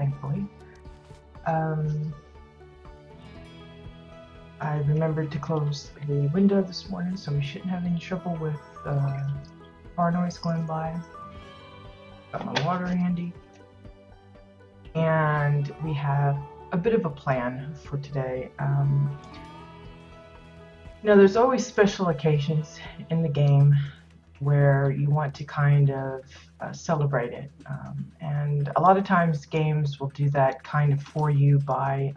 thankfully. Um, I remembered to close the window this morning, so we shouldn't have any trouble with car noise going by. Got my water handy. And we have a bit of a plan for today. There's always special occasions in the game where you want to kind of celebrate it. And a lot of times games will do that kind of for you by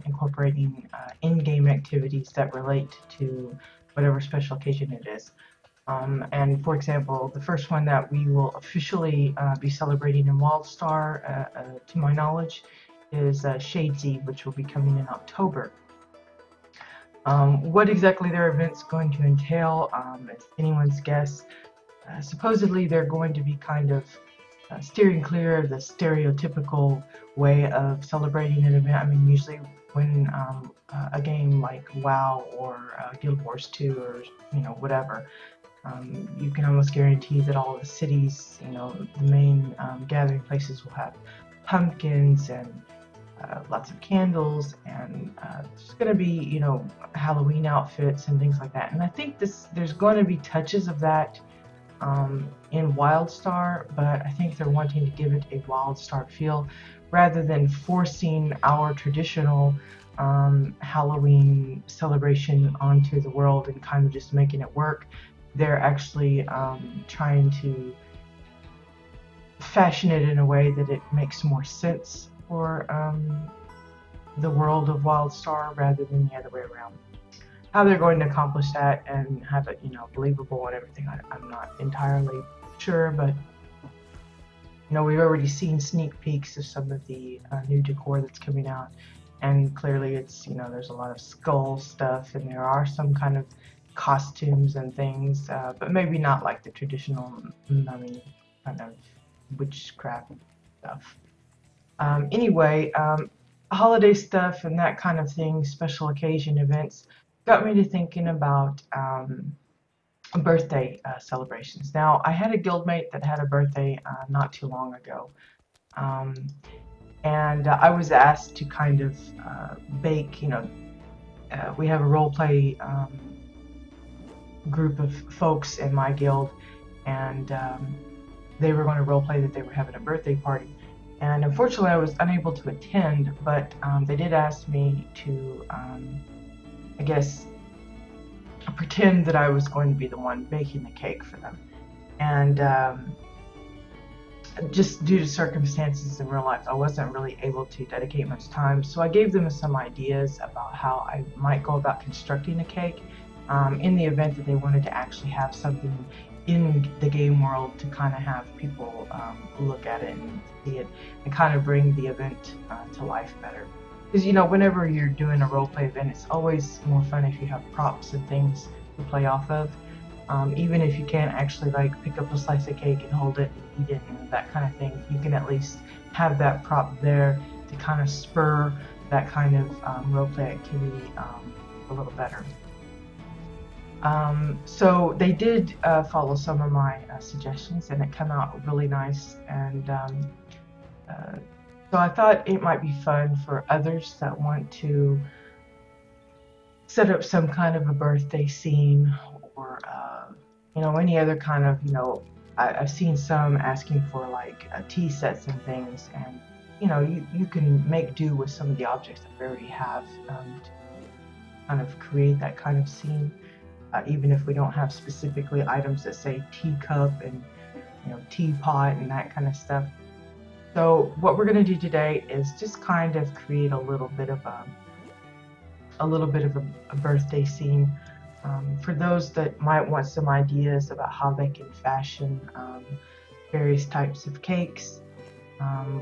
incorporating in-game activities that relate to whatever special occasion it is. And for example, the first one that we will officially be celebrating in WildStar, to my knowledge, is Shades Eve, which will be coming in October. What exactly their event's going to entail is anyone's guess. Supposedly they're going to be kind of steering clear of the stereotypical way of celebrating an event. I mean, usually when a game like WoW or Guild Wars 2 or whatever, you can almost guarantee that all the cities, the main gathering places will have pumpkins and lots of candles, and there's going to be, Halloween outfits and things like that. And I think there's going to be touches of that in WildStar, but I think they're wanting to give it a WildStar feel rather than forcing our traditional Halloween celebration onto the world and kind of just making it work. They're actually trying to fashion it in a way that it makes more sense for the world of WildStar rather than the other way around. How they're going to accomplish that and have it, believable and everything, I'm not entirely sure, but we've already seen sneak peeks of some of the new decor that's coming out, and clearly it's, there's a lot of skull stuff, and there are some kind of costumes and things, but maybe not like the traditional mummy kind of witchcraft stuff. Anyway, holiday stuff and that kind of thing, special occasion events, got me to thinking about birthday celebrations. Now, I had a guildmate that had a birthday not too long ago, and I was asked to kind of bake, we have a role play group of folks in my guild, and they were going to role play that they were having a birthday party. And unfortunately, I was unable to attend, but they did ask me to, I guess, pretend that I was going to be the one baking the cake for them. And just due to circumstances in real life, I wasn't really able to dedicate much time. So I gave them some ideas about how I might go about constructing a cake in the event that they wanted to actually have something in the game world to kind of have people look at it and see it and kind of bring the event to life better. Because whenever you're doing a roleplay event, it's always more fun if you have props and things to play off of. Even if you can't actually pick up a slice of cake and hold it and eat it and that kind of thing, you can at least have that prop there to kind of spur that kind of roleplay activity a little better. So they did follow some of my suggestions, and it came out really nice, and so I thought it might be fun for others that want to set up some kind of a birthday scene, or any other kind of, I've seen some asking for tea sets and things, and you can make do with some of the objects that we already have to kind of create that kind of scene. Even if we don't have specifically items that say teacup and teapot and that kind of stuff. So what we're going to do today is just kind of create a little bit of a birthday scene for those that might want some ideas about how they can fashion various types of cakes,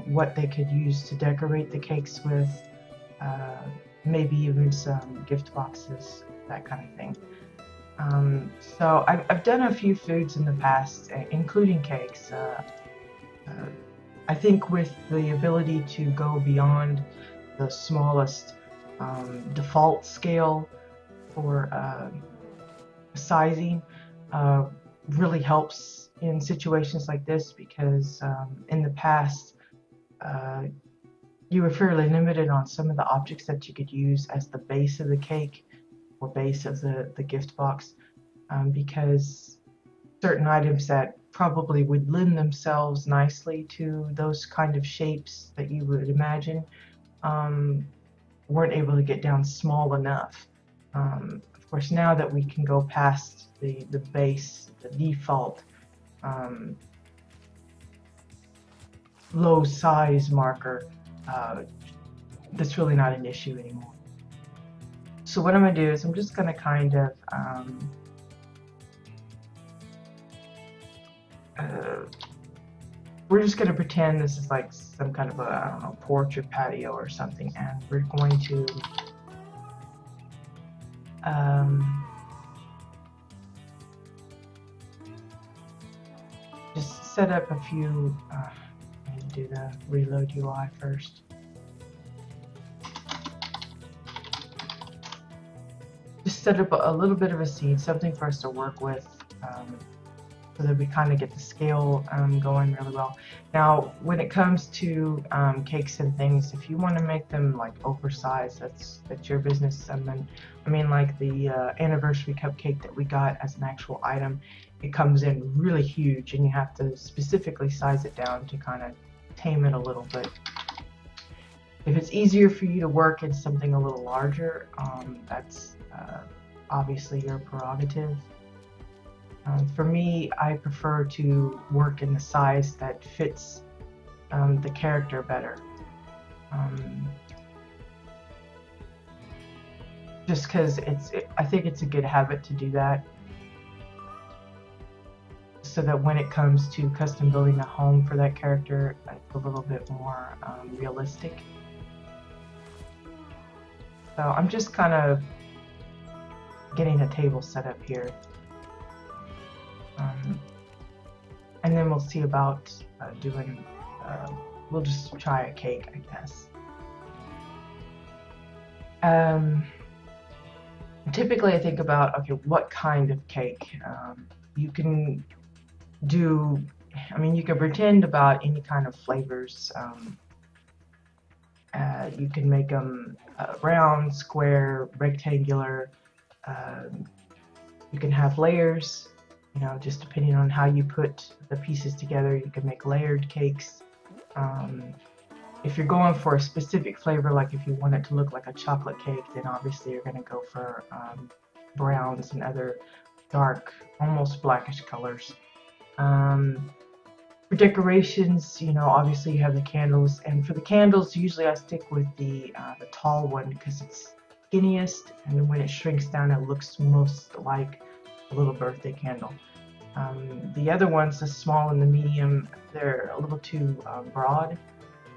what they could use to decorate the cakes with, maybe even some gift boxes, that kind of thing. So I've done a few foods in the past, including cakes. I think with the ability to go beyond the smallest default scale for sizing really helps in situations like this, because in the past you were fairly limited on some of the objects that you could use as the base of the cake or base of the gift box, because certain items that probably would lend themselves nicely to those kind of shapes that you would imagine weren't able to get down small enough. Of course, now that we can go past the base, the default low size marker, that's really not an issue anymore. So what I'm going to do is I'm just going to kind of we're just going to pretend this is like some kind of a, I don't know, porch or patio or something, and we're going to just set up a few, I need to do the reload UI first. Just set up a little bit of a scene, something for us to work with, so that we kind of get the scale going really well. Now, when it comes to cakes and things, if you want to make them like oversized, that's your business. I mean, like the anniversary cupcake that we got as an actual item, it comes in really huge, and you have to specifically size it down to kind of tame it a little bit. If it's easier for you to work in something a little larger, that's obviously your prerogative. For me, I prefer to work in the size that fits the character better. Just because I think it's a good habit to do that, so that when it comes to custom building a home for that character, it's a little bit more realistic. So I'm just kind of getting a table set up here. And then we'll see about doing, we'll just try a cake, I guess. Typically I think about, okay, what kind of cake? You can do, I mean, you can pretend about any kind of flavors. You can make them round, square, rectangular. You can have layers, you know, just depending on how you put the pieces together. You can make layered cakes. If you're going for a specific flavor, like if you want it to look like a chocolate cake, then obviously you're going to go for browns and other dark, almost blackish colors. For decorations, you know, obviously you have the candles, and for the candles, usually I stick with the tall one because it's skinniest, and when it shrinks down, it looks most like a little birthday candle. The other ones, the small and the medium, they're a little too broad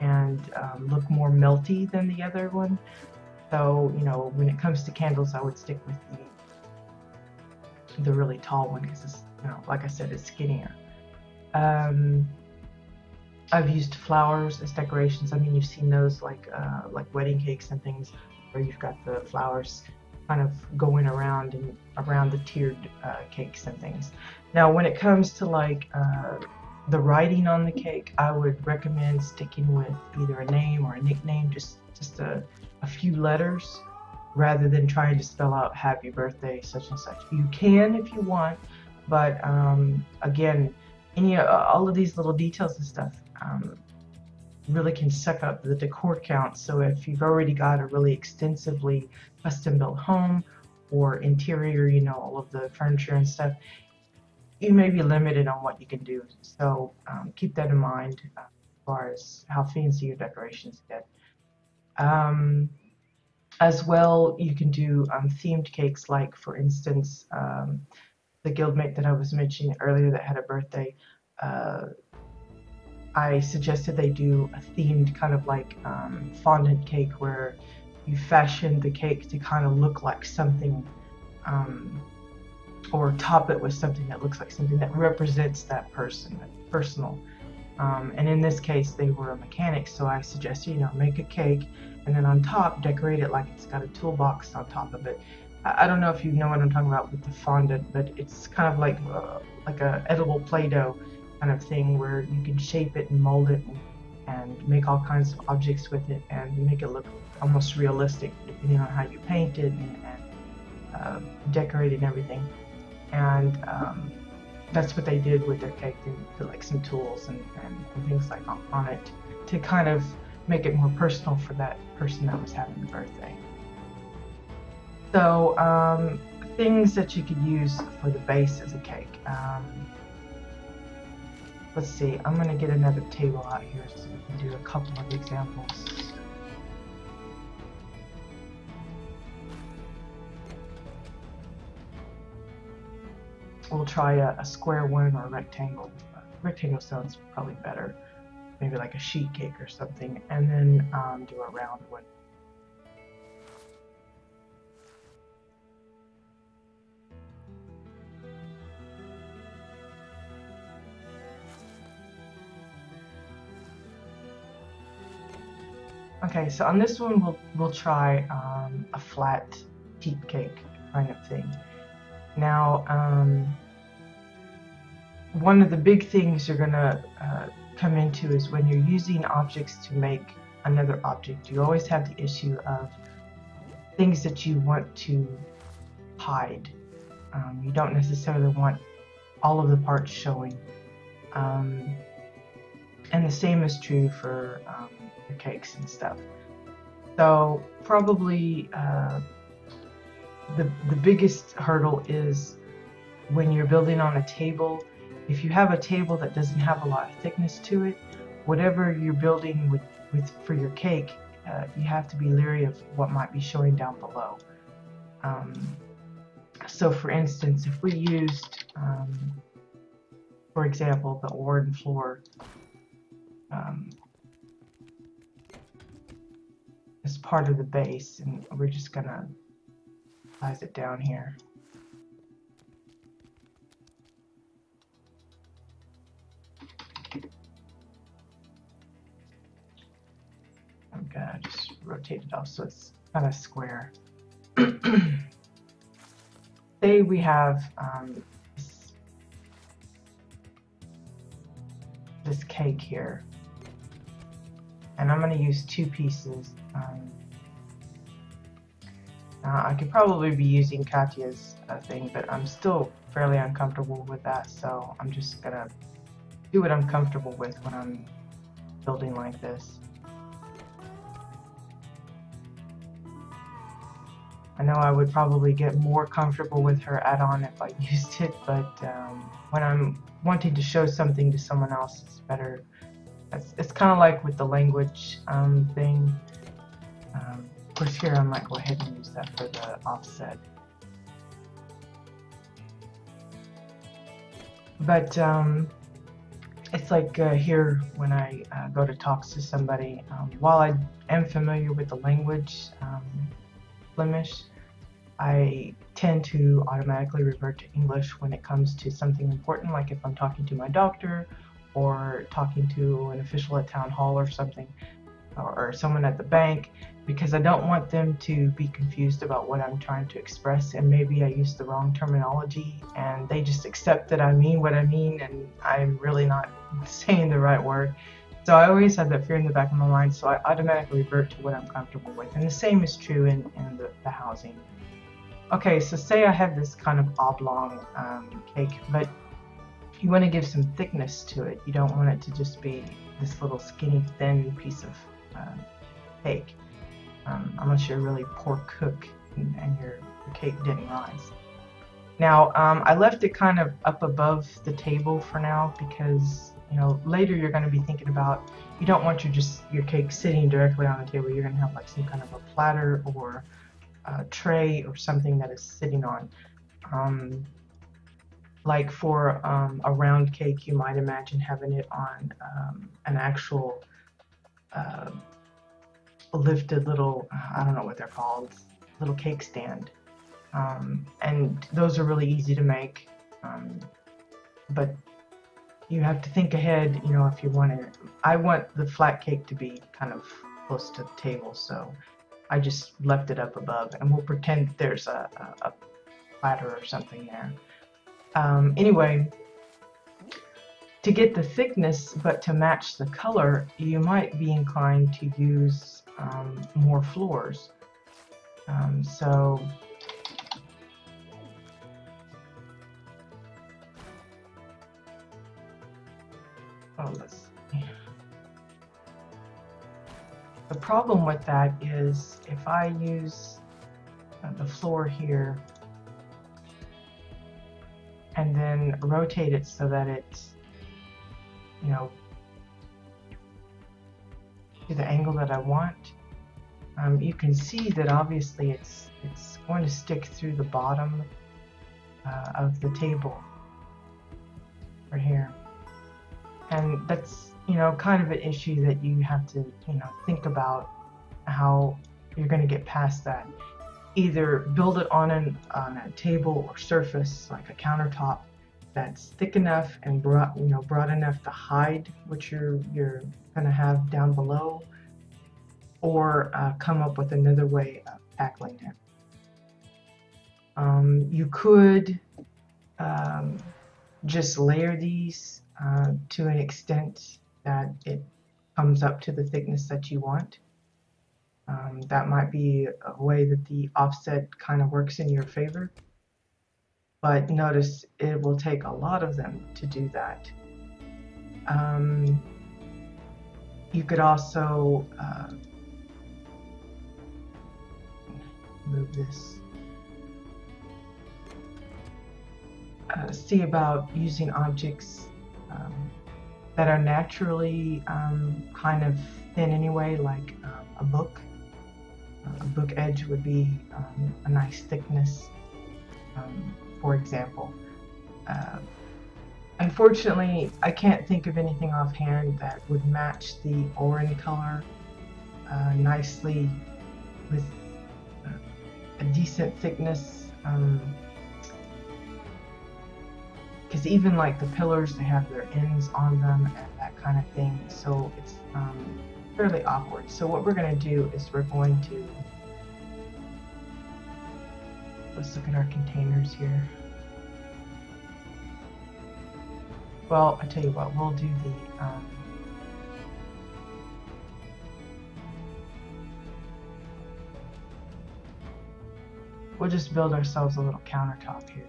and look more melty than the other one. So, you know, when it comes to candles, I would stick with the really tall one because it's, you know, like I said, it's skinnier. I've used flowers as decorations. I mean, you've seen those like wedding cakes and things where you've got the flowers kind of going around and around the tiered cakes and things. Now, when it comes to like the writing on the cake, I would recommend sticking with either a name or a nickname, just a few letters, rather than trying to spell out happy birthday such and such. You can if you want, but again, all of these little details and stuff really can suck up the decor count. So if you've already got a really extensively custom built home or interior, you know, all of the furniture and stuff, you may be limited on what you can do. So keep that in mind as far as how fancy your decorations get. As well, you can do themed cakes, like for instance, the guildmate that I was mentioning earlier that had a birthday. I suggested they do a themed kind of like fondant cake where you fashion the cake to kind of look like something, or top it with something that looks like something that represents that person, that's personal. And in this case, they were a mechanic, so I suggested, you know, make a cake and then on top decorate it like it's got a toolbox on top of it. I don't know if you know what I'm talking about with the fondant, but it's kind of like a edible Play-Doh kind of thing where you can shape it and mold it and make all kinds of objects with it and make it look almost realistic, depending on how you paint it and decorate it and everything. And that's what they did with their cake. They put like some tools and things like on it to kind of make it more personal for that person that was having the birthday. So things that you could use for the base of the cake. Let's see, I'm going to get another table out here so we can do a couple of examples. We'll try a square one or a rectangle. Rectangle sounds probably better. Maybe like a sheet cake or something, and then do a round one. Okay, so on this one we'll try a flat heap cake kind of thing. Now, one of the big things you're gonna come into is when you're using objects to make another object, you always have the issue of things that you want to hide. You don't necessarily want all of the parts showing. And the same is true for your cakes and stuff. So probably the biggest hurdle is when you're building on a table. If you have a table that doesn't have a lot of thickness to it, whatever you're building with for your cake, you have to be leery of what might be showing down below. So for instance, if we used, for example, the Oran floor as part of the base, and we're just gonna size it down here. I'm gonna just rotate it off so it's kind of square. Say we have this cake here, and I'm going to use two pieces. I could probably be using Katya's thing, but I'm still fairly uncomfortable with that, so I'm just going to do what I'm comfortable with when I'm building like this. I know I would probably get more comfortable with her add-on if I used it, but when I'm wanting to show something to someone else, it's better. It's kind of like with the language thing. Of course, here I might go ahead and use that for the offset. But it's like here when I go to talk to somebody, while I am familiar with the language, Flemish, I tend to automatically revert to English when it comes to something important, like if I'm talking to my doctor or talking to an official at town hall or something, or someone at the bank, because I don't want them to be confused about what I'm trying to express, and maybe I use the wrong terminology and they just accept that I mean what I mean and I'm really not saying the right word. So I always have that fear in the back of my mind, so I automatically revert to what I'm comfortable with. And the same is true in the housing. Okay, so say I have this kind of oblong cake, but you want to give some thickness to it. You don't want it to just be this little skinny, thin piece of cake, unless you're a really poor cook and your cake didn't rise. Now, I left it kind of up above the table for now because, you know, later you're going to be thinking about, you don't want your cake sitting directly on the table. You're going to have like some kind of a platter or a tray or something that is sitting on. Like for a round cake, you might imagine having it on an actual lifted little, I don't know what they're called, little cake stand. And those are really easy to make, but you have to think ahead, you know, if you want it. I want the flat cake to be kind of close to the table, so I just left it up above, and we'll pretend there's a platter or something there. Anyway, To get the thickness, but to match the color, you might be inclined to use more floors. So let's see. The problem with that is if I use the floor here and then rotate it so that it's, you know, to the angle that I want, you can see that obviously it's going to stick through the bottom of the table right here. And that's, you know, kind of an issue that you have to, you know, think about how you're going to get past that. Either build it on a table or surface like a countertop that's thick enough and broad enough to hide what you're going to have down below, or come up with another way of tackling it. You could just layer these to an extent that it comes up to the thickness that you want. That might be a way that the offset kind of works in your favor. But notice it will take a lot of them to do that. You could also move this. See about using objects that are naturally kind of thin anyway, like a book. A book edge would be a nice thickness, for example. Unfortunately, I can't think of anything offhand that would match the orange color nicely with a decent thickness. Because even like the pillars, they have their ends on them and that kind of thing, so it's fairly awkward. So what we're going to do is we're going to, let's look at our containers here. Well, I tell you what, we'll do the we'll just build ourselves a little countertop here.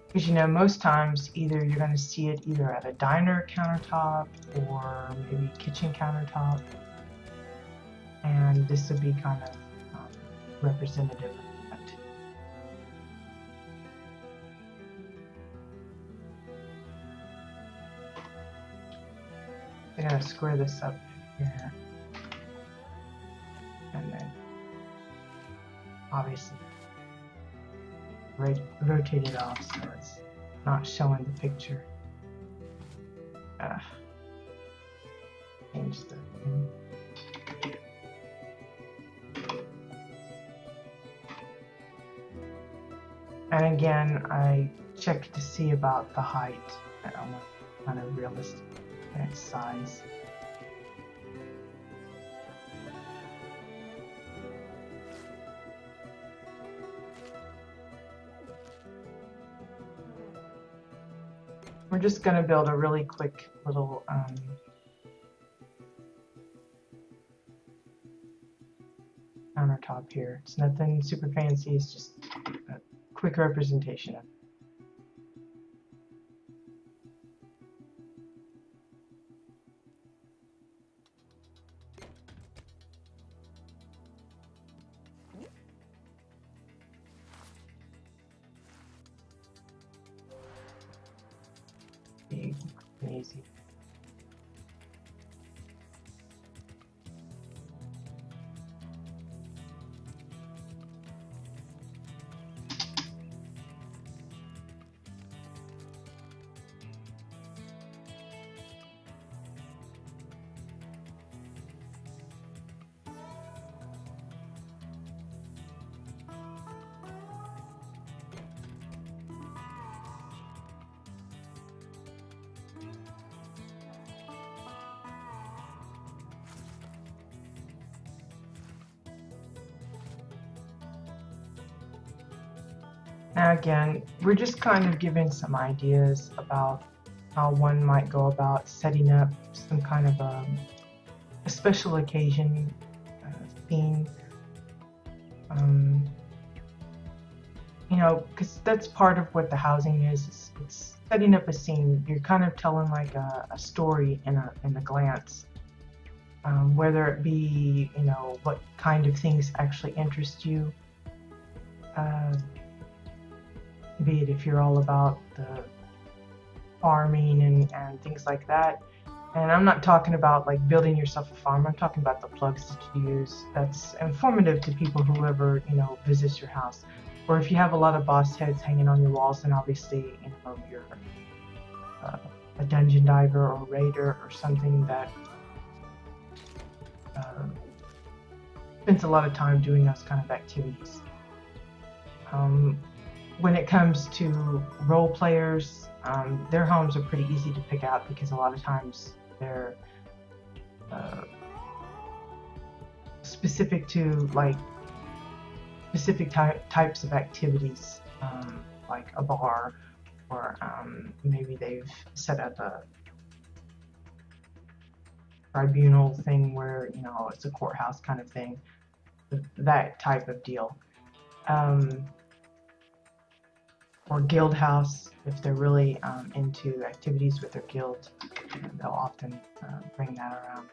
Because, you know, most times either you're going to see it either at a diner countertop or maybe kitchen countertop, and this would be kind of representative of that. I'm going to square this up here, and then obviously rotate it off so it's not showing the picture. Change the thing. And again, I check to see about the height. I want kind of realistic in its size. We're just going to build a really quick little countertop here. It's nothing super fancy, it's just a quick representation of it. Easy. Now again, we're just kind of giving some ideas about how one might go about setting up some kind of a special occasion theme. You know, because that's part of what the housing is. It's setting up a scene. You're kind of telling like a story in a glance. Whether it be, you know, what kind of things actually interest you. Be it if you're all about the farming and things like that. And I'm not talking about like building yourself a farm. I'm talking about the plugs that you use. That's informative to people whoever, you know, visits your house. Or if you have a lot of boss heads hanging on your walls, then obviously, you know, you're a dungeon diver or raider or something that spends a lot of time doing those kind of activities. When it comes to role players, their homes are pretty easy to pick out because a lot of times they're specific to like specific types of activities, like a bar, or maybe they've set up a tribunal thing where, you know, it's a courthouse kind of thing, that type of deal. Or guild house, if they're really into activities with their guild, they'll often bring that around.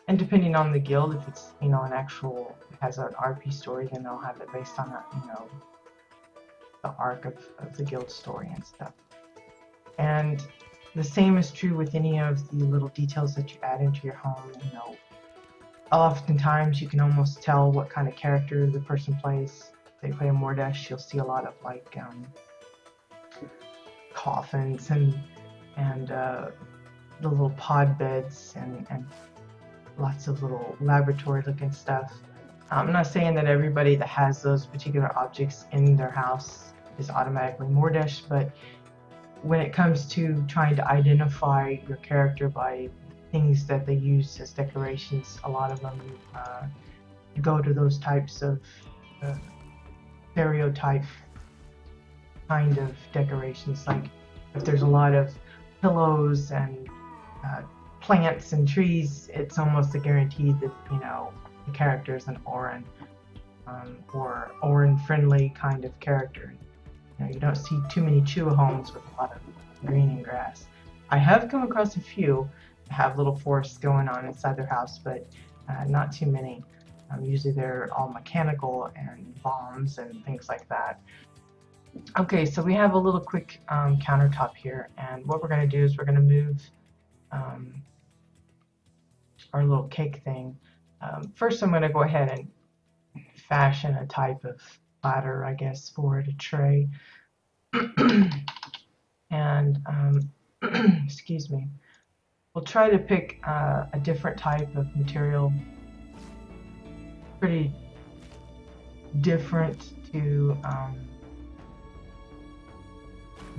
And depending on the guild, if it's, you know, an actual, has an RP story, then they'll have it based on that, you know, the arc of the guild story and stuff. And the same is true with any of the little details that you add into your home. You know, oftentimes you can almost tell what kind of character the person plays. If they play a Mordesh, you'll see a lot of like coffins and the little pod beds and lots of little laboratory looking stuff. I'm not saying that everybody that has those particular objects in their house is automatically Mordesh, but when it comes to trying to identify your character by things that they use as decorations, a lot of them go to those types of stereotype kind of decorations. Like if there's a lot of pillows and plants and trees, it's almost a guarantee that, you know, the character is an Orin or Orin friendly kind of character. You know, you don't see too many Chua homes with a lot of green and grass. I have come across a few that have little forests going on inside their house, but not too many. Usually they're all mechanical and bombs and things like that. Okay, so we have a little quick countertop here, and what we're going to do is we're going to move our little cake thing. First I'm going to go ahead and fashion a type of platter, I guess, for it, a tray. And excuse me, we'll try to pick a different type of material, pretty different to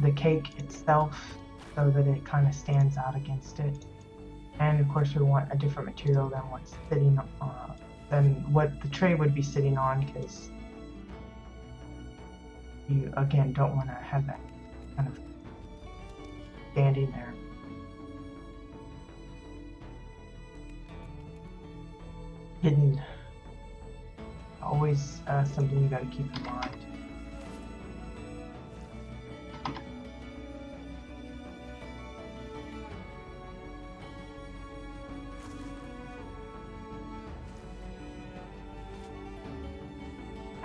the cake itself, so that it kind of stands out against it. And of course we want a different material than what's sitting than what the tray would be sitting on, because you again don't want to have that kind of standing there. Hidden. Always something you got to keep in mind.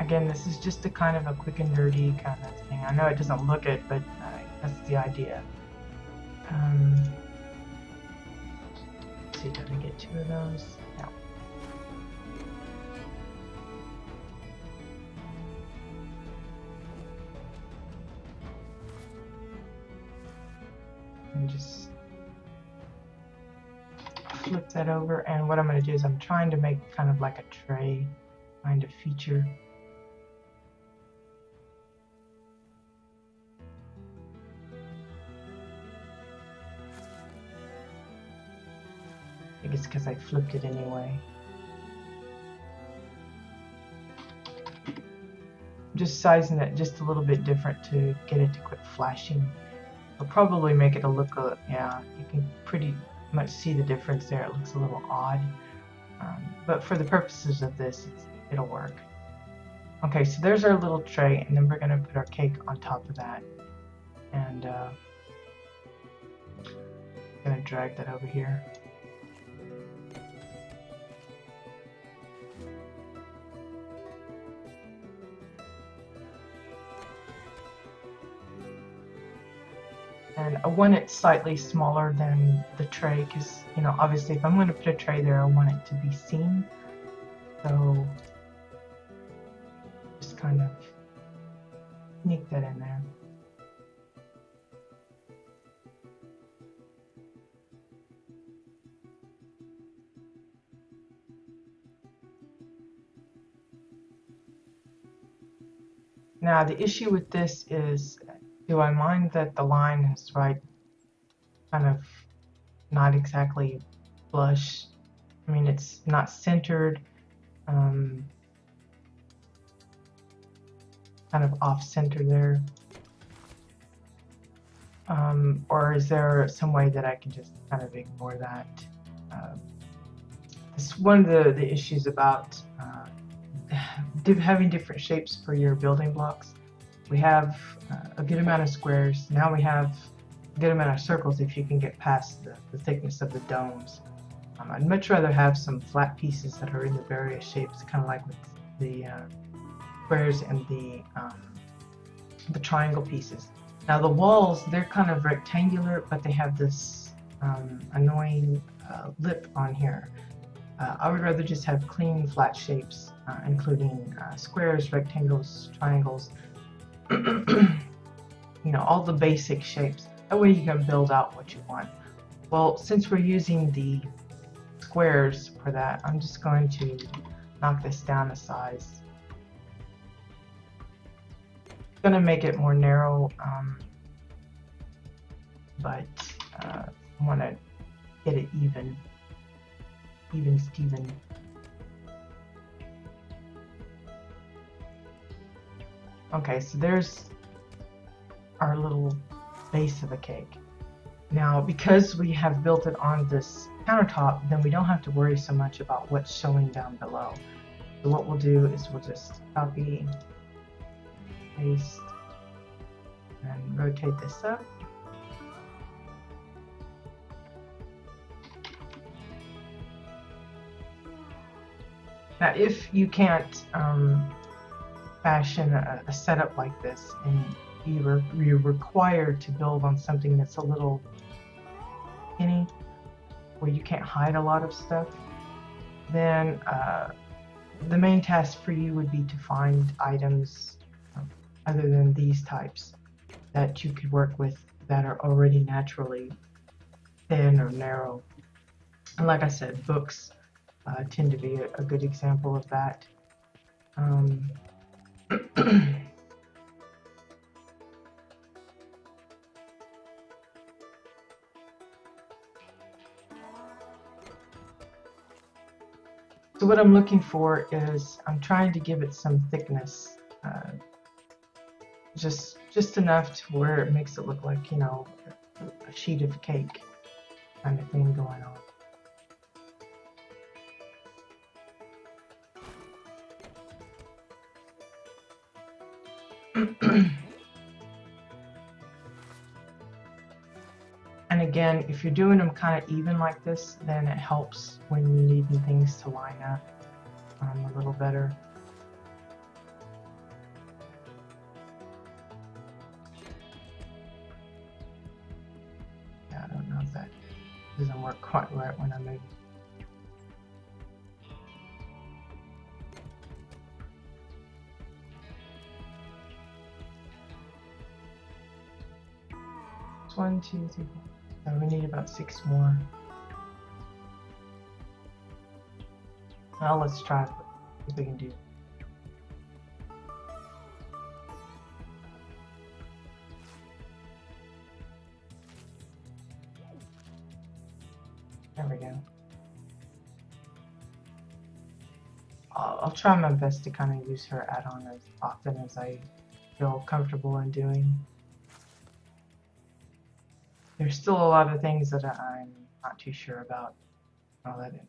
Again, this is just a kind of a quick and dirty kind of thing. I know it doesn't look it, but that's the idea. Let's see, did I get 2 of those? No. And just flip that over, and what I'm going to do is I'm trying to make kind of like a tray kind of feature. I think it's because I flipped it anyway. I'm just sizing it just a little bit different to get it to quit flashing. It'll probably make it look yeah, you can pretty much see the difference there. It looks a little odd, but for the purposes of this, it'll work. Okay, so there's our little tray, and then we're gonna put our cake on top of that, and gonna drag that over here. And I want it slightly smaller than the tray because, you know, obviously if I'm going to put a tray there, I want it to be seen. So just kind of sneak that in there. Now the issue with this is, do I mind that the line is right, kind of not exactly flush? I mean, it's not centered, kind of off center there. Or is there some way that I can just kind of ignore that? It's one of the issues about having different shapes for your building blocks. We have a good amount of squares. Now we have a good amount of circles if you can get past the thickness of the domes. I'd much rather have some flat pieces that are in the various shapes, kind of like with the squares and the triangle pieces. Now the walls, they're kind of rectangular, but they have this annoying lip on here. I would rather just have clean, flat shapes, including squares, rectangles, triangles, you know, all the basic shapes. That way you can build out what you want. Well, since we're using the squares for that, I'm just going to knock this down a size. It's going to make it more narrow, but I want to get it even Steven. Okay, so there's our little base of a cake. Now, because we have built it on this countertop, then we don't have to worry so much about what's showing down below. So what we'll do is we'll just copy, paste, and rotate this up. Now, if you can't fashion a setup like this, and you're required to build on something that's a little skinny, where you can't hide a lot of stuff, then the main task for you would be to find items other than these types that you could work with that are already naturally thin or narrow. And like I said, books tend to be a good example of that. So what I'm looking for is, I'm trying to give it some thickness, just enough to where it makes it look like, you know, a sheet of cake kind of thing going on. And again, if you're doing them kind of even like this, then it helps when you need things to line up a little better. Yeah, I don't know if that doesn't work quite right when I move. It's 1, 2, 3, 4. So we need about 6 more. Now let's try if we can do. There we go. I'll try my best to kind of use her add-on as often as I feel comfortable in doing. There's still a lot of things that I'm not too sure about. I'll let it.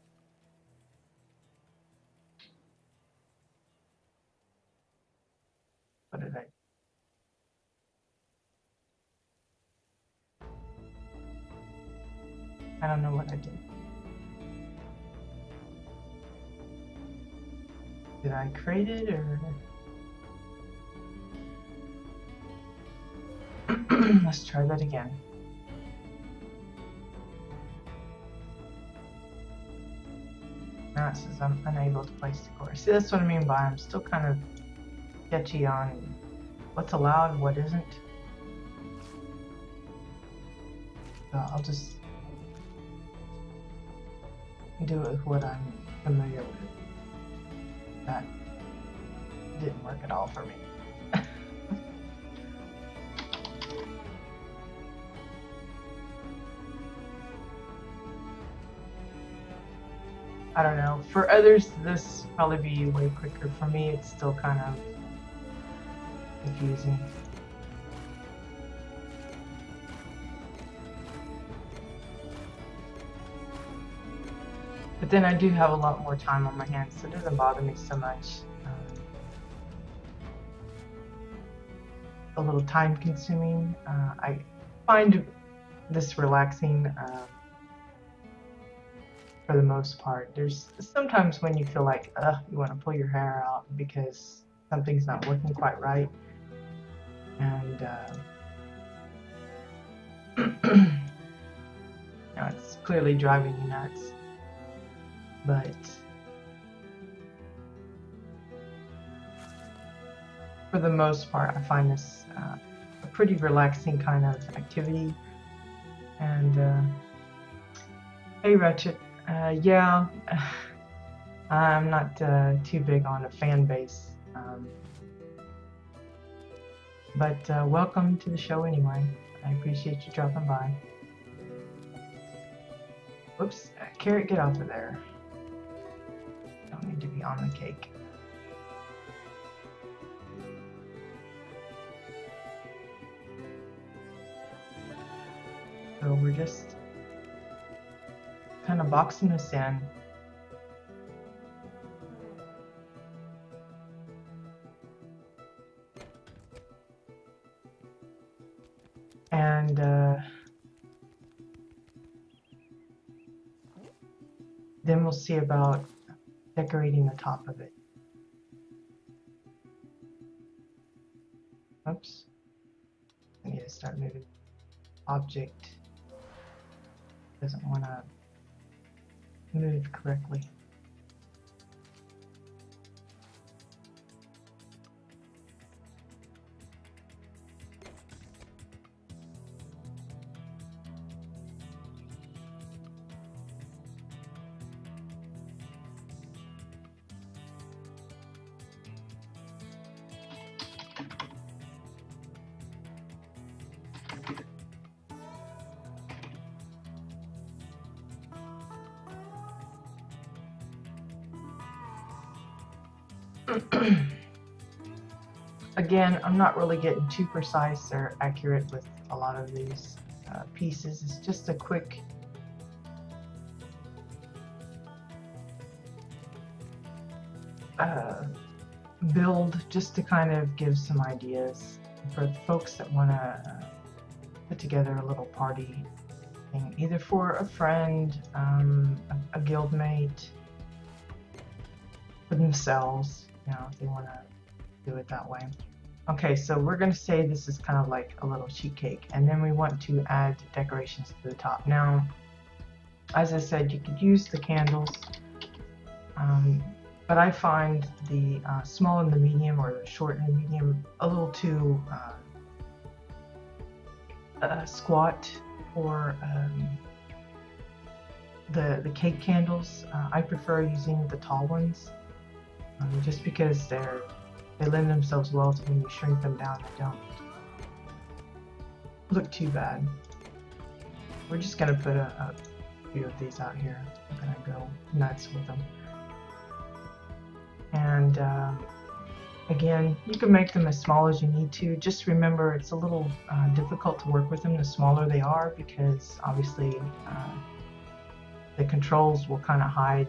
What did I don't know what I did. Did I create it or? Let's try that again. Now it says I'm unable to place decor. See, that's what I mean by I'm still kind of sketchy on what's allowed, what isn't. So I'll just do it with what I'm familiar with. That didn't work at all for me. I don't know. For others, this will probably be way quicker. For me, it's still kind of confusing. But then I do have a lot more time on my hands, so it doesn't bother me so much. A little time consuming. I find this relaxing for the most part. There's sometimes when you feel like you want to pull your hair out because something's not working quite right, and it's clearly driving you nuts. But for the most part, I find this a pretty relaxing kind of activity. And hey, Ratchet. Yeah, I'm not too big on a fan base, but welcome to the show anyway. I appreciate you dropping by. Whoops, Carrot, get off of there. Don't need to be on the cake. So we're just kind of boxing this in. And then we'll see about decorating the top of it. Oops. I need to start moving. Object doesn't want to move correctly. Again, I'm not really getting too precise or accurate with a lot of these pieces. It's just a quick build just to kind of give some ideas for the folks that want to put together a little party thing, either for a friend, a guildmate, for themselves, you know, if they want to do it that way. Okay, so we're going to say this is kind of like a little sheet cake, and then we want to add decorations to the top. Now, as I said, you could use the candles, but I find the small and the medium, or the short and the medium, a little too squat for the cake candles. I prefer using the tall ones, just because they lend themselves well to when you shrink them down, they don't look too bad. We're just gonna put a few of these out here. I'm gonna go nuts with them. And again, you can make them as small as you need to. Just remember, it's a little difficult to work with them the smaller they are, because obviously the controls will kind of hide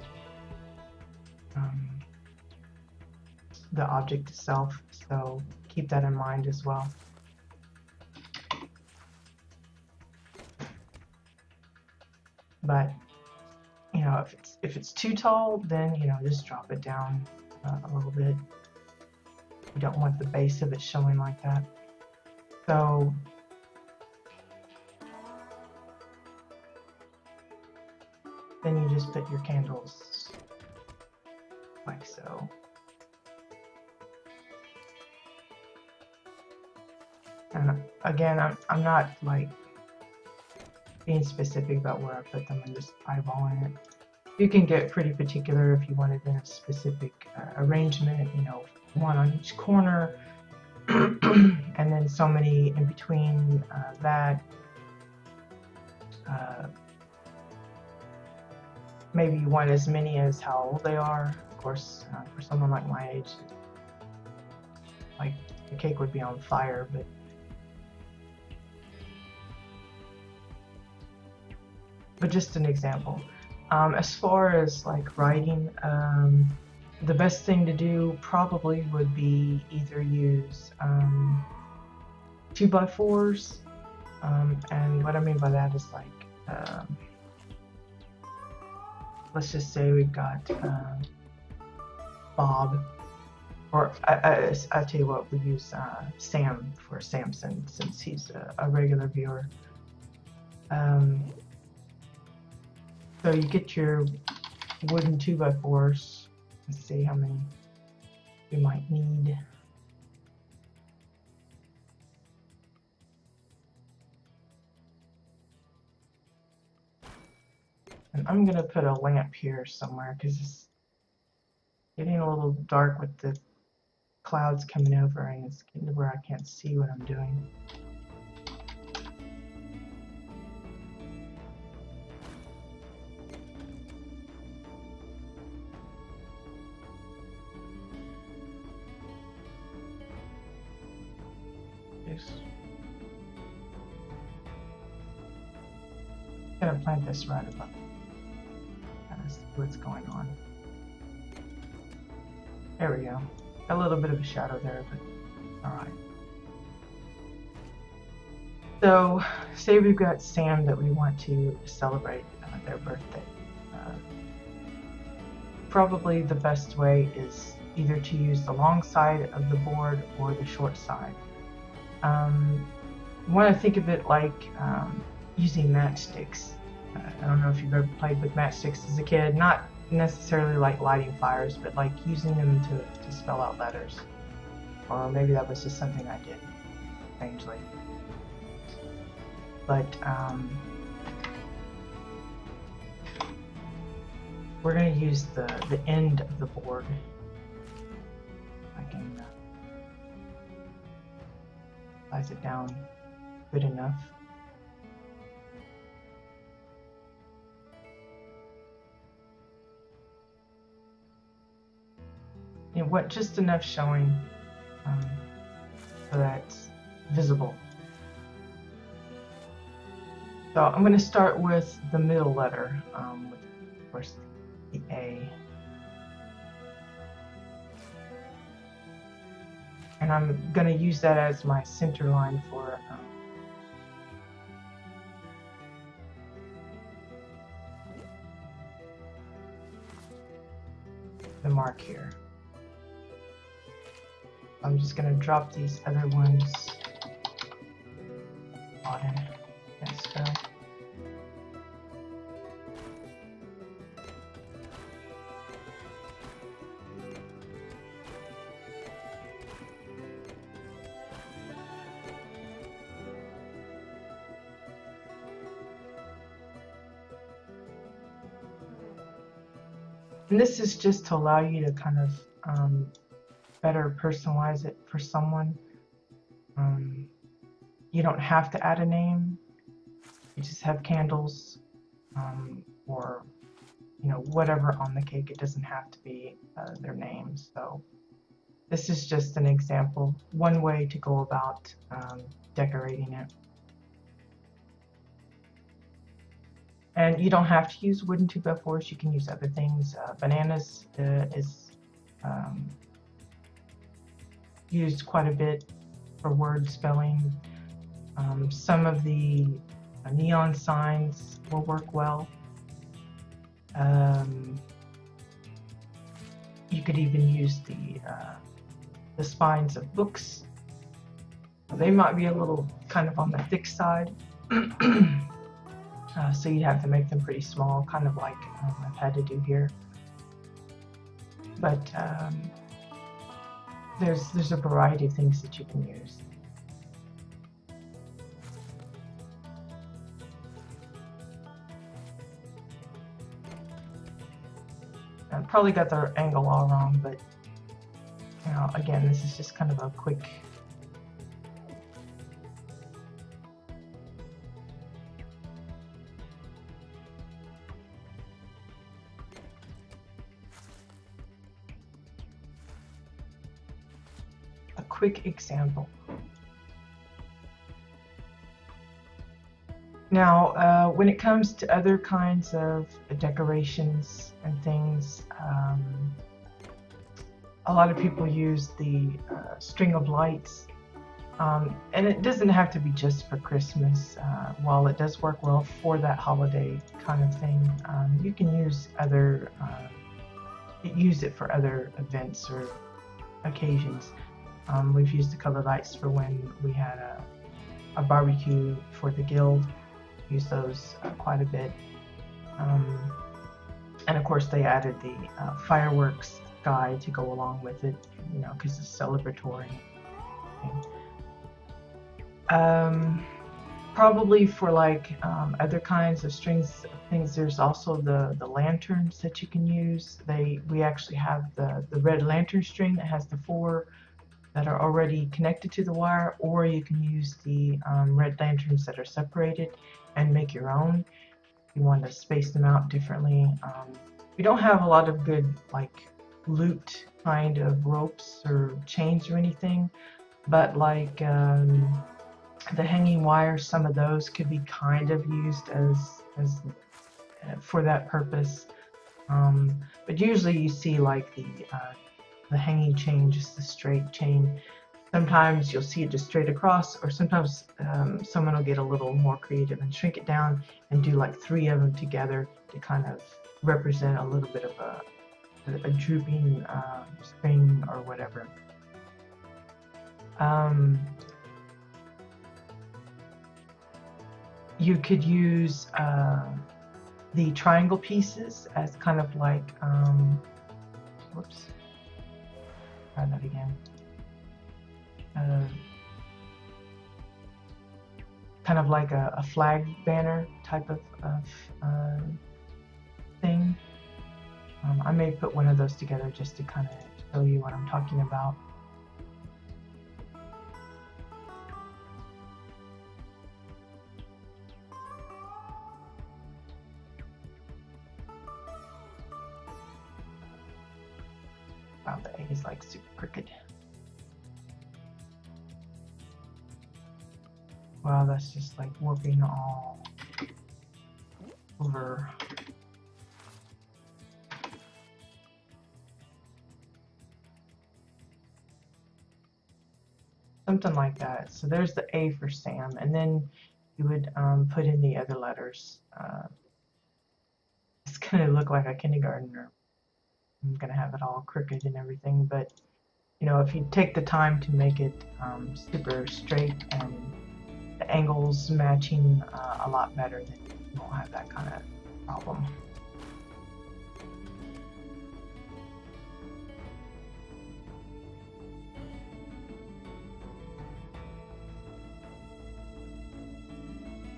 the object itself. So keep that in mind as well. But you know, if it's too tall, then you know, just drop it down a little bit. You don't want the base of it showing like that. So then you just put your candles like so. And again, I'm not like being specific about where I put them. I'm just eyeballing it. You can get pretty particular if you wanted in a specific arrangement, you know, one on each corner, and then so many in between that. Maybe you want as many as how old they are. Of course, for someone like my age, like the cake would be on fire, but just an example. As far as like writing, the best thing to do probably would be either use 2x4s, and what I mean by that is like, let's just say we've got Bob, or I tell you what, we use Sam for Samson, since he's a regular viewer. So you get your wooden 2x4s. Let's see how many you might need. And I'm gonna put a lamp here somewhere because it's getting a little dark with the clouds coming over, and it's getting to where I can't see what I'm doing. I'm gonna plant this right above. Kind of see what's going on. There we go. A little bit of a shadow there, but all right. So, say we've got Sam that we want to celebrate their birthday. Probably the best way is either to use the long side of the board or the short side. You want to think of it like using matchsticks. I don't know if you've ever played with matchsticks as a kid, not necessarily like lighting fires, but like using them to spell out letters. Or maybe that was just something I did strangely. But we're going to use the end of the board. I can size it down good enough. You want just enough showing so that it's visible. So I'm going to start with the middle letter, with, of course, the A. And I'm going to use that as my center line for the mark here. I'm just going to drop these other ones on as so. And this is just to allow you to kind of better personalize it for someone. You don't have to add a name. You just have candles, or you know, whatever on the cake. It doesn't have to be their name. So this is just an example, one way to go about decorating it. And you don't have to use wooden 2x4s, you can use other things. Bananas is used quite a bit for word spelling. Some of the neon signs will work well. You could even use the spines of books. They might be a little kind of on the thick side. So you have to make them pretty small, kind of like I've had to do here. But there's a variety of things that you can use. I probably got the angle all wrong, but you know, again, this is just kind of a quick example. Now, when it comes to other kinds of decorations and things, a lot of people use the string of lights, and it doesn't have to be just for Christmas. While it does work well for that holiday kind of thing, you can use use it for other events or occasions. We've used the colored lights for when we had a barbecue for the guild. Use those quite a bit. And of course they added the fireworks sky to go along with it, you know, because it's celebratory. Probably for like other kinds of strings things, there's also the lanterns that you can use. We actually have the red lantern string that has the 4 that are already connected to the wire, or you can use the red lanterns that are separated and make your own. You want to space them out differently. We don't have a lot of good like looped kind of ropes or chains or anything, but like the hanging wires, some of those could be kind of used as for that purpose. But usually you see like the hanging chain, just the straight chain. Sometimes you'll see it just straight across, or sometimes someone will get a little more creative and shrink it down and do like 3 of them together to kind of represent a little bit of a drooping string or whatever. You could use the triangle pieces as kind of like, whoops, try that again. Kind of like a flag banner type of thing. I may put one of those together just to kind of show you what I'm talking about. Wow, the egg is like super crooked. Wow, that's just like warping all over. Something like that. So there's the A for Sam, and then you would put in the other letters. It's gonna look like a kindergartner. I'm gonna have it all crooked and everything, but you know, if you take the time to make it super straight and the angles matching a lot better, then you won't have that kind of problem.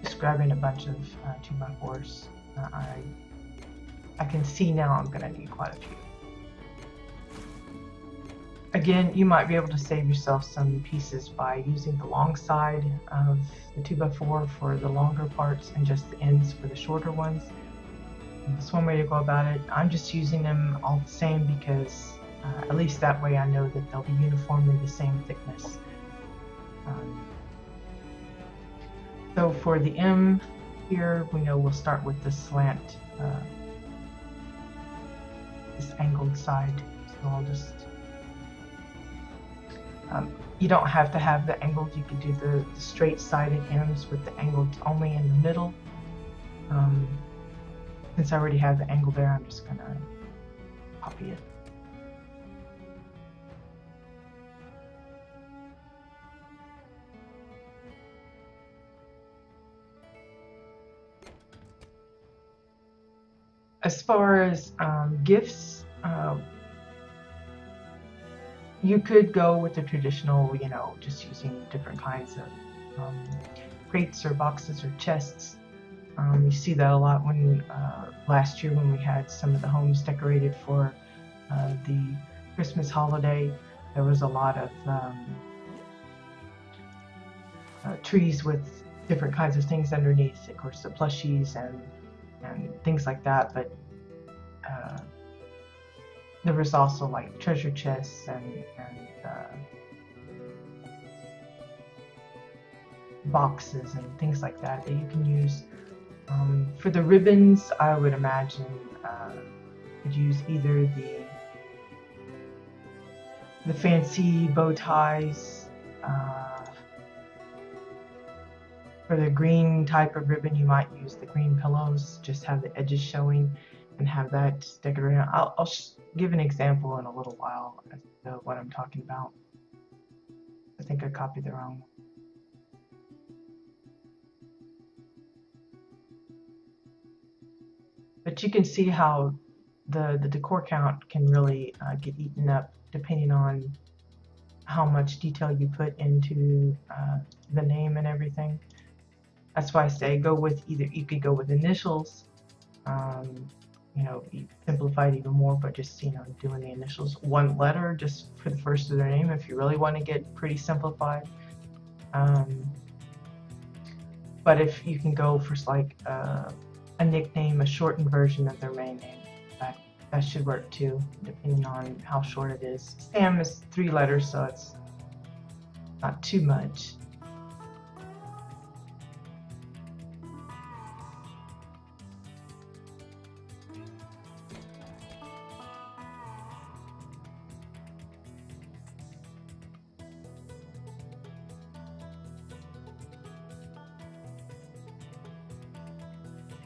Just grabbing a bunch of 2x4s. I can see now I'm going to need quite a few. Again, you might be able to save yourself some pieces by using the long side of the 2x4 for the longer parts and just the ends for the shorter ones. That's one way to go about it. I'm just using them all the same because at least that way I know that they'll be uniformly the same thickness. So for the M here, we know we'll start with the slant, this angled side. So I'll just, you don't have to have the angled, you can do the straight-sided M's with the angled only in the middle. Since I already have the angle there, I'm just gonna copy it. As far as gifts, you could go with the traditional, you know, just using different kinds of crates or boxes or chests. You see that a lot when last year when we had some of the homes decorated for the Christmas holiday. There was a lot of trees with different kinds of things underneath, of course the plushies and things like that, but there was also like treasure chests and boxes and things like that you can use. For the ribbons, I would imagine could use either the fancy bow ties. For the green type of ribbon, you might use the green pillows, just have the edges showing and have that decorated. I'll give an example in a little while as to what I'm talking about. I think I copied the wrong one. But you can see how the decor count can really get eaten up depending on how much detail you put into the name and everything. That's why I say go with either, you could go with initials, you know, simplify it even more, but just, you know, doing the initials, one letter just for the first of their name if you really want to get pretty simplified. But if you can go for like a nickname, a shortened version of their main name, that should work too, depending on how short it is. Sam is 3 letters, so it's not too much.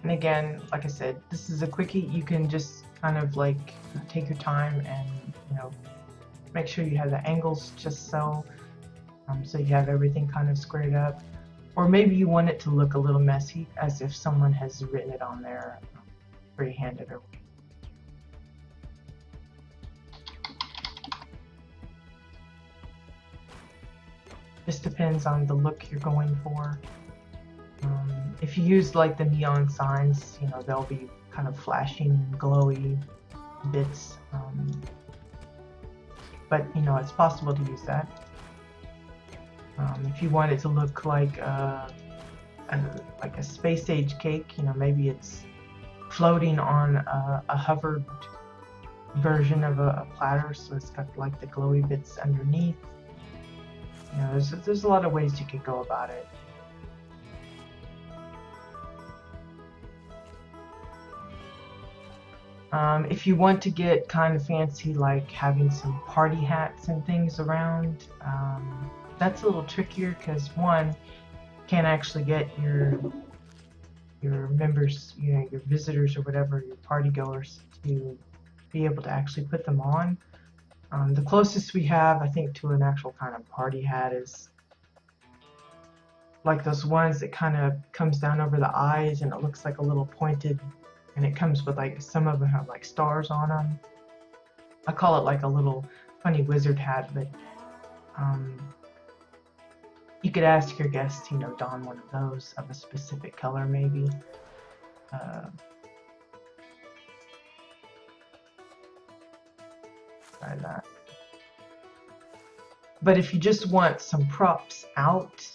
And again, like I said, this is a quickie. You can just kind of like take your time and, you know, make sure you have the angles just so you have everything kind of squared up. Or maybe you want it to look a little messy, as if someone has written it on there freehanded or. Just depends on the look you're going for. If you use like the neon signs, you know, they'll be kind of flashing and glowy bits. But you know, it's possible to use that. If you want it to look like a space age cake, you know, maybe it's floating on a hovered version of a platter, so it's got like the glowy bits underneath. You know, there's a lot of ways you could go about it. If you want to get kind of fancy, like having some party hats and things around, that's a little trickier because one, you can't actually get your members, you know, your visitors or whatever, your party goers, to be able to actually put them on. The closest we have, I think, to an actual kind of party hat is like those ones that kind of comes down over the eyes and it looks like a little pointed, and it comes with like, some of them have like stars on them. I call it like a little funny wizard hat, but you could ask your guests, you know, don one of those of a specific color maybe. Try that. But if you just want some props out,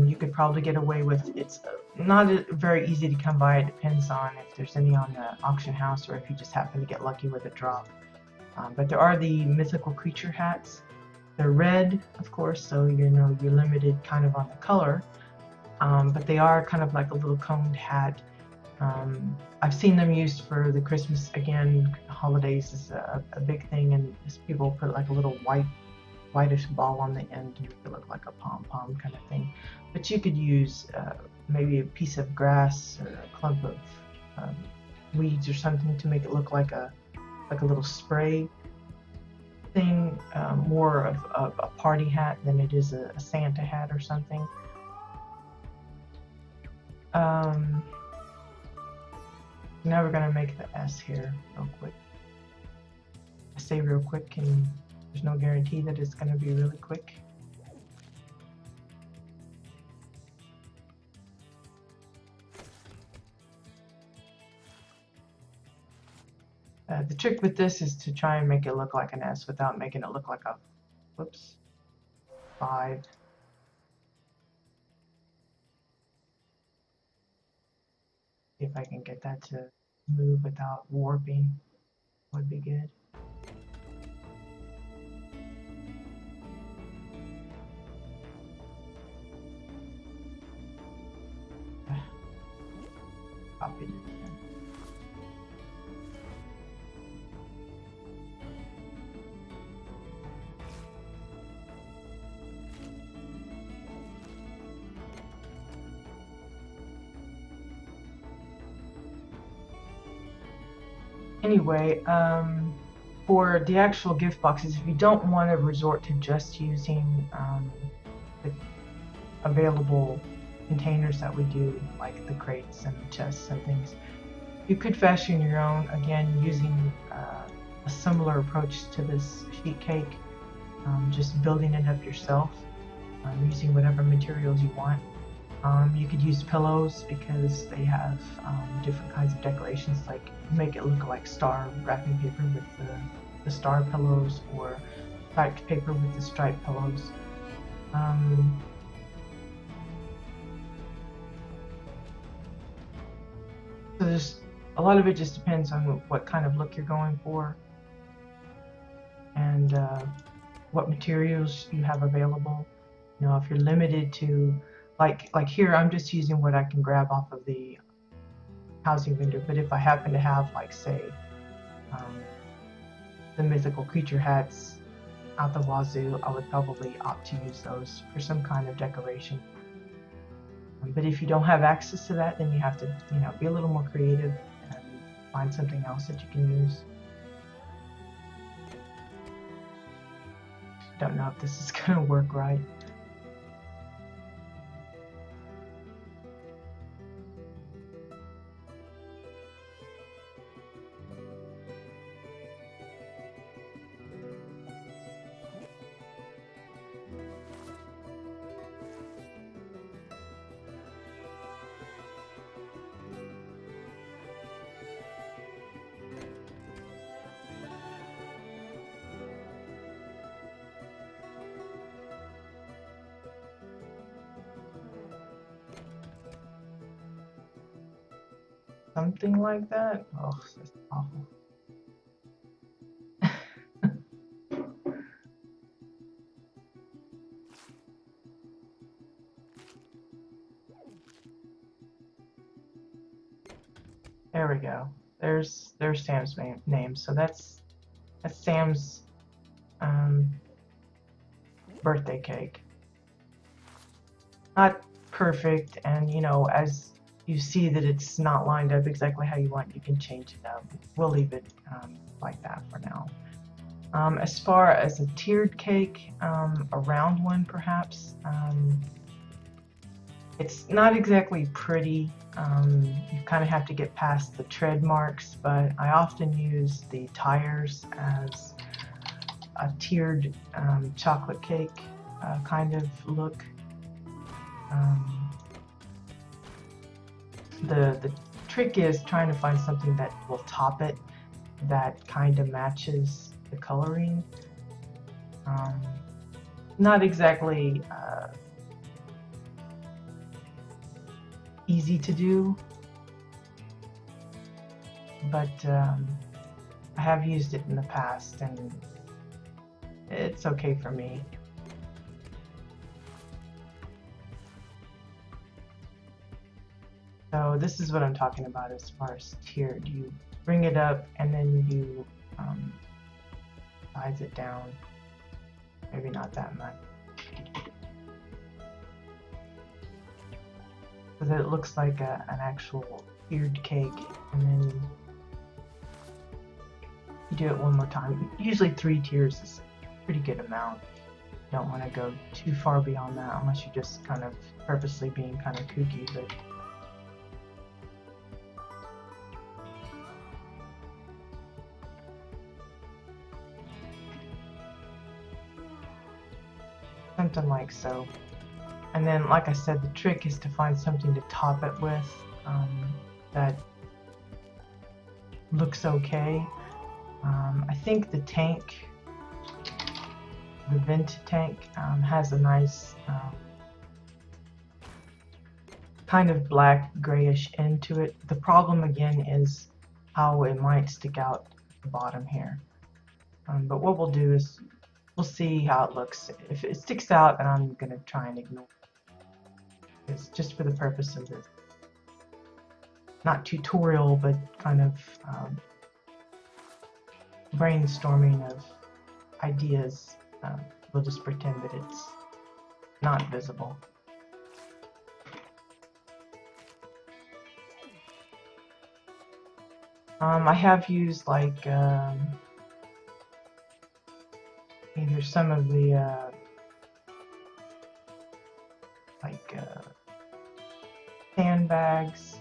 you could probably get away with it's not very easy to come by. It depends on if there's any on the auction house or if you just happen to get lucky with a drop. But there are the mythical creature hats. They're red, of course, so you know you're limited kind of on the color. But they are kind of like a little coned hat. I've seen them used for the Christmas, again, holidays is a big thing, and people put like a little whitish ball on the end to make it look like a pom-pom kind of thing. But you could use maybe a piece of grass or a clump of weeds or something to make it look like a little spray thing, more of a party hat than it is a Santa hat or something. Now we're gonna make the S here real quick. I say real quick, and there's no guarantee that it's gonna be really quick. The trick with this is to try and make it look like an S without making it look like a, whoops, 5. See if I can get that to move without warping, would be good. Copied it again. Anyway, for the actual gift boxes, if you don't want to resort to just using the available containers that we do, like the crates and the chests and things, you could fashion your own, again, using a similar approach to this sheet cake, just building it up yourself, using whatever materials you want. You could use pillows because they have different kinds of decorations, like make it look like star wrapping paper with the star pillows, or striped paper with the striped pillows. So there's a lot of it just depends on what kind of look you're going for and what materials you have available. You know, if you're limited to like here, I'm just using what I can grab off of the housing vendor. But if I happen to have, like, say, the mythical creature hats out the wazoo, I would probably opt to use those for some kind of decoration. But if you don't have access to that, then you have to, you know, be a little more creative and find something else that you can use. Don't know if this is gonna work right. Something like that. Oh, that's awful. There we go. There's Sam's name. So that's Sam's birthday cake. Not perfect, and you know, as you see that it's not lined up exactly how you want, you can change it up. We'll leave it like that for now. As far as a tiered cake, a round one perhaps, it's not exactly pretty. You kind of have to get past the tread marks, but I often use the tires as a tiered chocolate cake kind of look. The trick is trying to find something that will top it, that kind of matches the coloring. not exactly easy to do, but I have used it in the past and it's okay for me. So this is what I'm talking about as far as tiered. You bring it up and then you size it down. Maybe not that much. So that it looks like an actual tiered cake, and then you do it one more time. Usually 3 tiers is a pretty good amount. You don't want to go too far beyond that unless you're just kind of purposely being kind of kooky, but something like so. And then, like I said, the trick is to find something to top it with that looks okay. I think the tank, the vent tank, has a nice kind of black grayish end to it. The problem again is how it might stick out at the bottom here. But what we'll do is we'll see how it looks. If it sticks out, then I'm going to try and ignore it. It's just for the purpose of this. Not tutorial, but kind of brainstorming of ideas. We'll just pretend that it's not visible. I have used like either some of the sandbags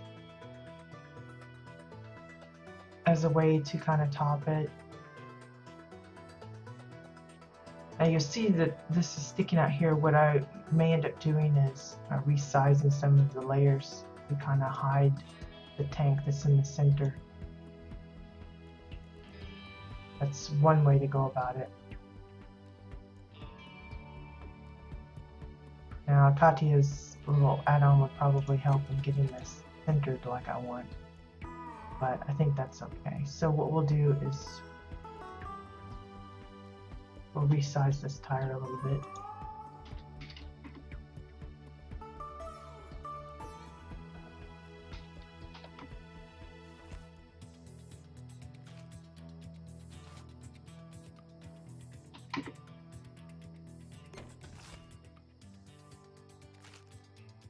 as a way to kind of top it. Now you'll see that this is sticking out here. What I may end up doing is resizing some of the layers to kind of hide the tank that's in the center. That's one way to go about it. Now Katya's little add-on would probably help in getting this centered like I want, but I think that's okay. So what we'll do is we'll resize this tire a little bit.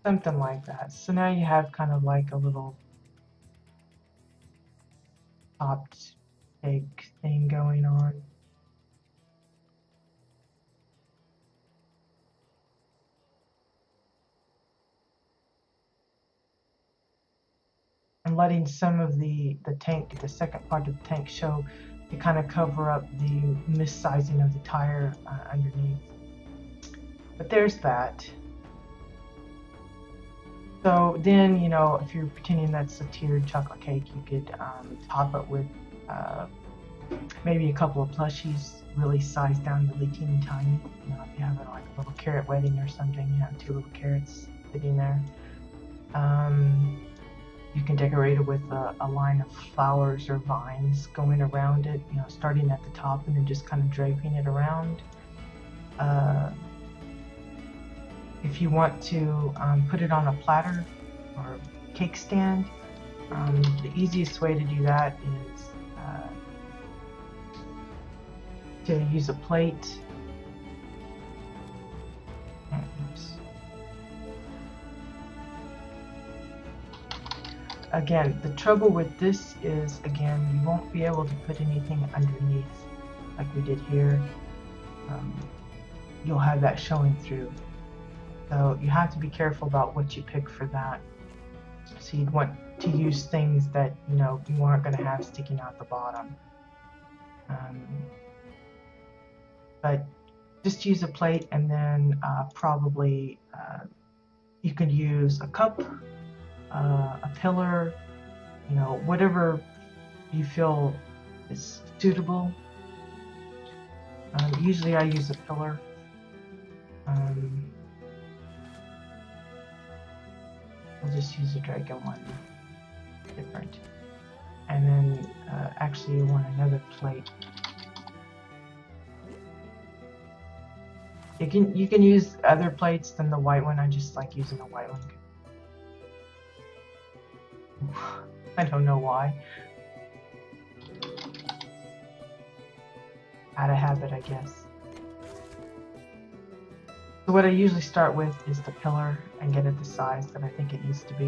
Something like that. So now you have kind of like a little topped cake thing going on. And letting some of the tank, the second part of the tank show to kind of cover up the missizing of the tire underneath. But there's that. So then, you know, if you're pretending that's a tiered chocolate cake, you could top it with maybe a couple of plushies, really sized down really teeny tiny. You know, if you have like a little carrot wedding or something, you have 2 little carrots sitting there. You can decorate it with a line of flowers or vines going around it, you know, starting at the top and then just kind of draping it around. If you want to put it on a platter or cake stand, the easiest way to do that is to use a plate. Oops. Again, the trouble with this is, again, you won't be able to put anything underneath like we did here. You'll have that showing through. So you have to be careful about what you pick for that. So you'd want to use things that, you know, you aren't going to have sticking out the bottom. But just use a plate, and then probably you could use a cup, a pillar, you know, whatever you feel is suitable. Usually I use a pillar. I'll just use a dragon one different. And then actually you want another plate. You can use other plates than the white one. I just like using the white one. I don't know why. Out of habit, I guess. So what I usually start with is the pillar and get it the size that I think it needs to be.